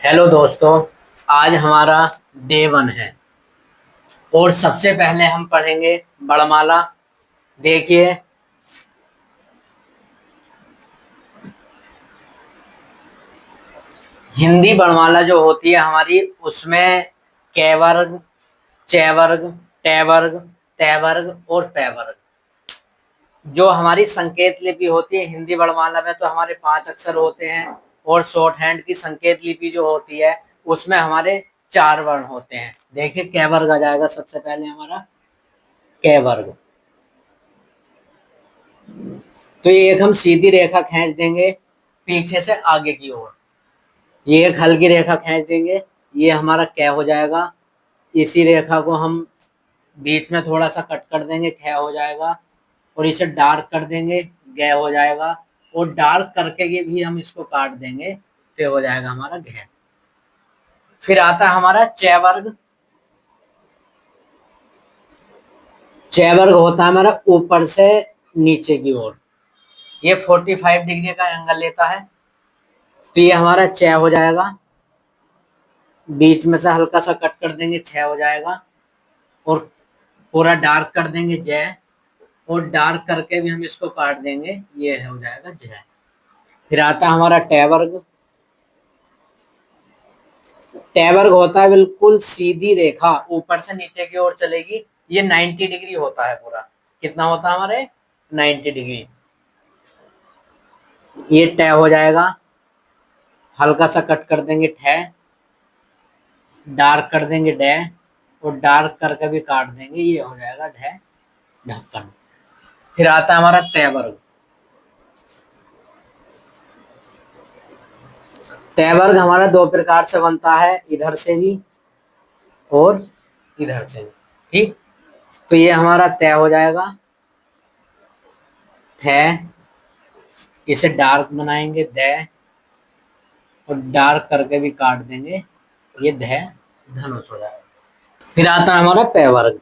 Hello दोस्तों। आज हमारा डे 1 है और सबसे पहले हम पढ़ेंगे बड़माला। देखिए, हिंदी बड़माला जो होती है हमारी, उसमें क वर्ग, च वर्ग, ट वर्ग, त वर्ग और प वर्ग जो हमारी संकेत लिपि होती है हिंदी बड़माला में, तो हमारे 5 अक्षर होते हैं। और शॉर्ट हैंड की संकेत लिपि जो होती है उसमें हमारे 4 वर्ण होते हैं। देखिए, क वर्ग आ जाएगा सबसे पहले हमारा क वर्ग। तो ये एक हम सीधी रेखा खींच देंगे पीछे से आगे की ओर। ये एक हल्की रेखा खींच देंगे, ये हमारा क हो जाएगा। इसी रेखा को हम बीच में थोड़ा सा कट कर देंगे, ख हो जाएगा। और इसे डार्क कर देंगे, ग हो जाएगा। और डार्क करके ये भी हम इसको काट देंगे तो ये हो जाएगा हमारा घ। फिर आता है हमारा च वर्ग। च वर्ग होता है हमारा ऊपर से नीचे की ओर। ये 45 डिग्री का एंगल लेता है। तो ये हमारा च हो जाएगा, बीच में से हल्का सा कट कर देंगे, 6 हो जाएगा। और पूरा डार्क कर देंगे जय। और डार्क करके भी हम इसको काट देंगे, ये हो जाएगा जय। फिर आता है हमारा ट वर्ग। ट वर्ग होता है बिल्कुल सीधी रेखा, ऊपर से नीचे की ओर चलेगी। ये 90 डिग्री होता है पूरा। कितना होता है हमारे 90 डिग्री। ये ट हो जाएगा, हल्का सा कट कर देंगे ठ। डार्क कर देंगे डे। और डार्क करके भी काट देंगे, ये हो जाएगा ढ ढक्कन। फिर आता है हमारा त वर्ग। त वर्ग हमारा 2 प्रकार से बनता है, इधर से भी और इधर से भी। ठीक, तो ये हमारा त हो जाएगा, थ। इसे डार्क बनाएंगे द। और डार्क करके भी काट देंगे, ये ध धनुष हो जाएगा। फिर आता है हमारा प वर्ग।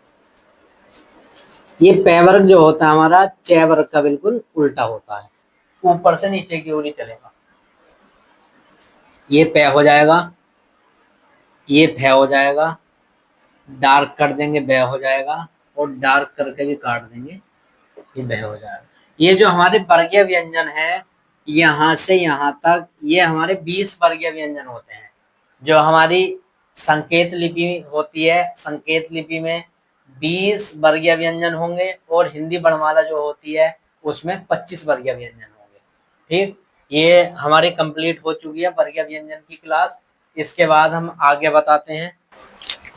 ये प वर्ग जो होता है हमारा च वर्ग का बिल्कुल उल्टा होता है, ऊपर से नीचे की ओर ही चलेगा। ये प हो जाएगा, ये फ हो जाएगा। डार्क कर देंगे ब हो जाएगा। और डार्क करके भी काट देंगे, ये ब हो जाएगा। ये जो हमारे वर्गीय व्यंजन है, यहाँ से यहाँ तक ये हमारे 20 वर्गीय व्यंजन होते हैं। जो हमारी संकेत लिपि होती है, संकेत लिपि में 20 वर्गीय व्यंजन होंगे। और हिंदी वर्णमाला जो होती है उसमें 25 वर्गीय व्यंजन होंगे। ठीक, ये हमारी कंप्लीट हो चुकी है वर्गीय व्यंजन की क्लास। इसके बाद हम आगे बताते हैं।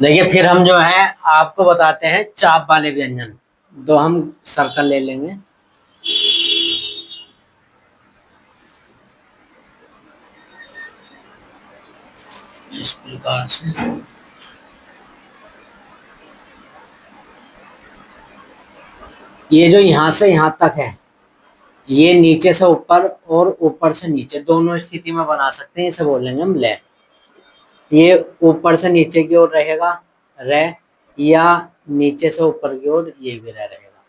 देखिए, फिर हम जो है आपको बताते हैं चाप वाले व्यंजन। तो हम सर्कल ले लेंगे। इस प्रकार से ये जो यहाँ से यहाँ तक है, ये नीचे से ऊपर और ऊपर से नीचे दोनों स्थिति में बना सकते हैं। इसे बोलेंगे हम ले। ये ऊपर से नीचे की ओर रहेगा रह, या नीचे से ऊपर की ओर ये भी रह रहेगा।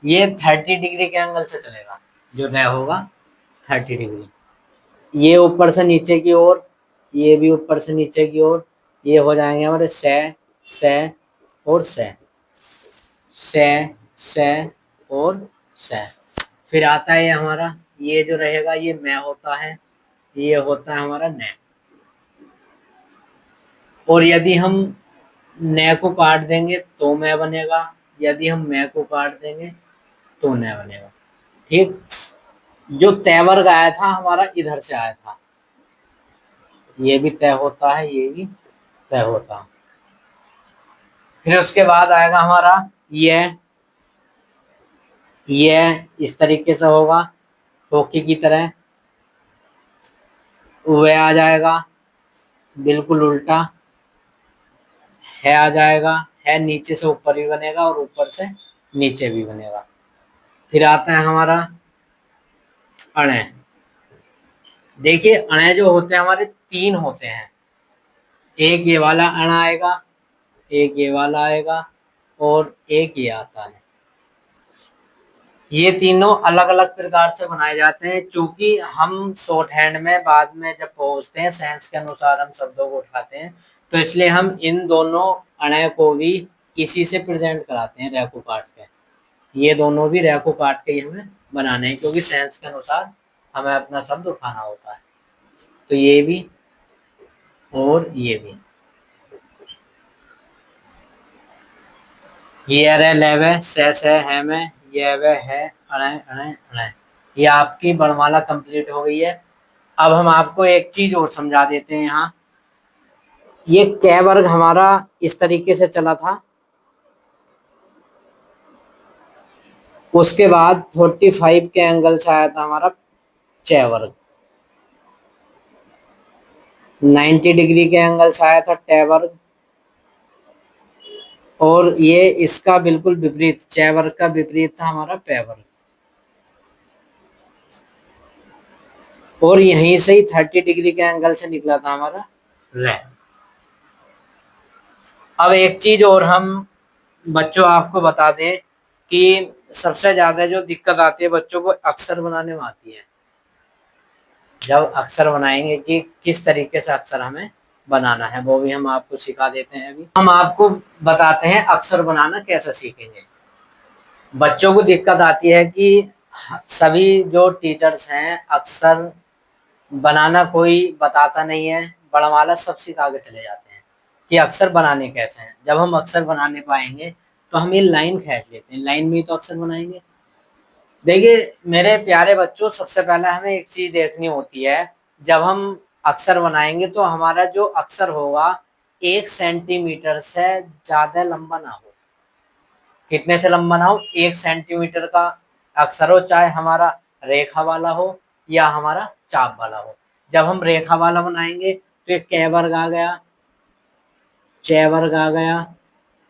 ये 30 डिग्री के एंगल से चलेगा, जो रह होगा 30 डिग्री। ये ऊपर से नीचे की ओर, ये भी ऊपर से नीचे की ओर। ये हो जाएंगे हमारे से और से और से। फिर आता है ये हमारा, ये जो रहेगा ये मैं होता है, ये होता है हमारा न। और यदि हम न को काट देंगे तो मैं बनेगा, यदि हम मैं को काट देंगे तो न बनेगा। ठीक, जो तय वर्ग आया था हमारा इधर से आया था, ये भी तय होता है, ये भी तय होता है। फिर उसके बाद आएगा हमारा ये इस तरीके से होगा, होकी की तरह। वह आ जाएगा बिल्कुल उल्टा, है आ जाएगा। है नीचे से ऊपर भी बनेगा और ऊपर से नीचे भी बनेगा। फिर आता है हमारा अणे। देखिए, अणे जो होते हैं हमारे 3 होते हैं। एक ये वाला अण आएगा, एक ये वाला आएगा और एक ये आता है। ये तीनों अलग अलग प्रकार से बनाए जाते हैं, क्योंकि हम शॉर्ट हैंड में बाद में जब पहुंचते हैं सेंस के अनुसार हम शब्दों को उठाते हैं, तो इसलिए हम इन दोनों अणय को भी इसी से प्रेजेंट कराते हैं, रैको काट के। ये दोनों भी रैको काट के ही हमें बनाने हैं, क्योंकि सेंस के अनुसार हमें अपना शब्द उठाना होता है। तो ये भी और ये भी, ये रह लेवे से है में, ये वह है अणय अणय अणय। ये आपकी वर्णमाला कंप्लीट हो गई है। अब हम आपको एक चीज और समझा देते हैं। यहाँ ये कै वर्ग हमारा इस तरीके से चला था, उसके बाद 45 के एंगल से आया था हमारा च वर्ग, 90 डिग्री के एंगल से आया था ट वर्ग, और ये इसका बिल्कुल विपरीत, च वर्ग का विपरीत था हमारा प वर्ग, और यहीं से ही 30 डिग्री के एंगल से निकला था हमारा र। अब एक चीज और हम बच्चों आपको बता दें कि सबसे ज्यादा जो दिक्कत आती है बच्चों को अक्षर बनाने में आती है। जब अक्षर बनाएंगे कि किस तरीके से अक्षर हमें बनाना है, वो भी हम आपको सिखा देते हैं। अभी हम आपको बताते हैं अक्षर बनाना कैसे सीखेंगे। बच्चों को दिक्कत आती है कि सभी जो टीचर्स हैं अक्षर बनाना कोई बताता नहीं है, बड़माला सब सिखा के चले जाते हैं कि अक्षर बनाने कैसे हैं। जब हम अक्षर बनाने पाएंगे तो हम ये लाइन खींच लेते हैं, लाइन में ही तो अक्षर बनाएंगे। देखिए मेरे प्यारे बच्चों, सबसे पहले हमें एक चीज देखनी होती है, जब हम अक्षर बनाएंगे तो हमारा जो अक्षर होगा 1 सेंटीमीटर से ज्यादा लंबा ना हो। कितने से लंबा ना हो? 1 सेंटीमीटर का अक्षर हो, चाहे हमारा रेखा वाला हो या हमारा चाप वाला हो। जब हम रेखा वाला बनाएंगे तो एक क वर्ग आ गया, च वर्ग आ गया,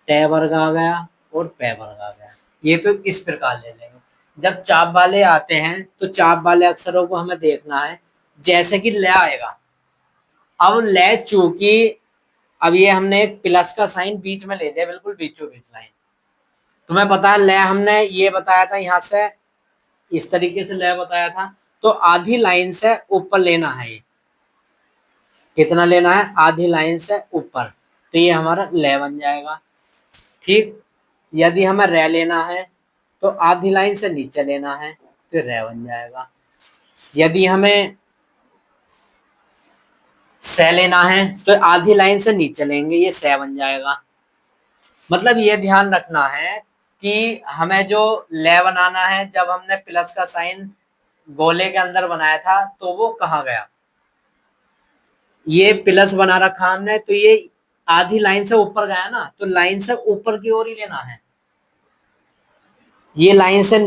ट वर्ग आ गया और प वर्ग आ गया। ये तो इस प्रकार ले लेंगे। जब चाप वाले आते हैं तो चाप वाले अक्षरों को हमें देखना है, जैसे कि ल आएगा। अब ल चूंकि अब ये हमने एक प्लस का साइन बीच में ले लिया, बिल्कुल बीचों बीच लाइन। तुम्हें पता है ल हमने ये बताया था, यहाँ से इस तरीके से ल बताया था, तो आधी लाइन से ऊपर लेना है। ये कितना लेना है? आधी लाइन से ऊपर, तो ये हमारा ल बन जाएगा। ठीक, यदि हमें र लेना है तो आधी लाइन से नीचे लेना है, तो र बन जाएगा। यदि हमें स लेना है तो आधी लाइन से नीचे लेंगे, ये स बन जाएगा। मतलब ये ध्यान रखना है कि हमें जो ल बनाना है, जब हमने प्लस का साइन गोले के अंदर बनाया था तो वो कहाँ गया? ये प्लस बना रखा हमने, तो ये आधी लाइन से ऊपर गया ना, तो लाइन से ऊपर की ओर ही लेना है। ये लाइन से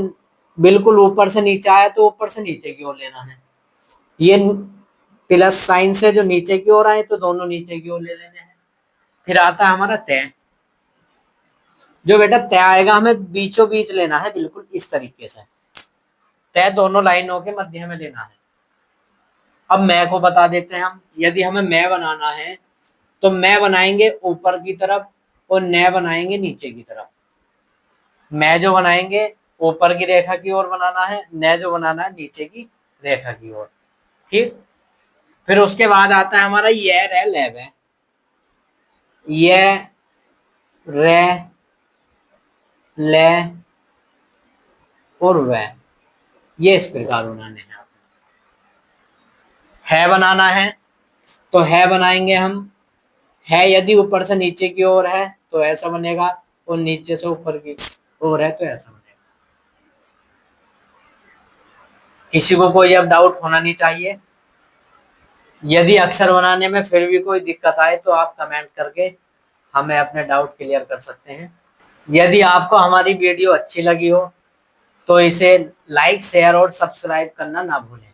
बिल्कुल ऊपर से नीचे आया तो ऊपर से नीचे की ओर लेना है। ये प्लस साइन से जो नीचे की ओर आए तो दोनों नीचे की ओर ले लेने हैं। फिर आता है हमारा तय। जो बेटा तय आएगा हमें बीचों बीच लेना है, बिल्कुल इस तरीके से। तय दोनों लाइनों के मध्य में लेना है। अब मैं को बता देते हैं हम। यदि हमें मैं बनाना है तो मैं बनाएंगे ऊपर की तरफ और न बनाएंगे नीचे की तरफ। मैं जो बनाएंगे ऊपर की रेखा की ओर बनाना है, न जो बनाना है नीचे की रेखा की ओर। ठीक, फिर उसके बाद आता है हमारा ये रे ले वे, ये रे ले और वह। ये इस प्रकार बनाने हैं। है बनाना है तो है बनाएंगे हम। है यदि ऊपर से नीचे की ओर है तो ऐसा बनेगा, और नीचे से ऊपर की ओर है तो ऐसा बनेगा। किसी को कोई अब डाउट होना नहीं चाहिए। यदि अक्षर बनाने में फिर भी कोई दिक्कत आए तो आप कमेंट करके हमें अपने डाउट क्लियर कर सकते हैं। यदि आपको हमारी वीडियो अच्छी लगी हो तो इसे लाइक, शेयर और सब्सक्राइब करना ना भूलें।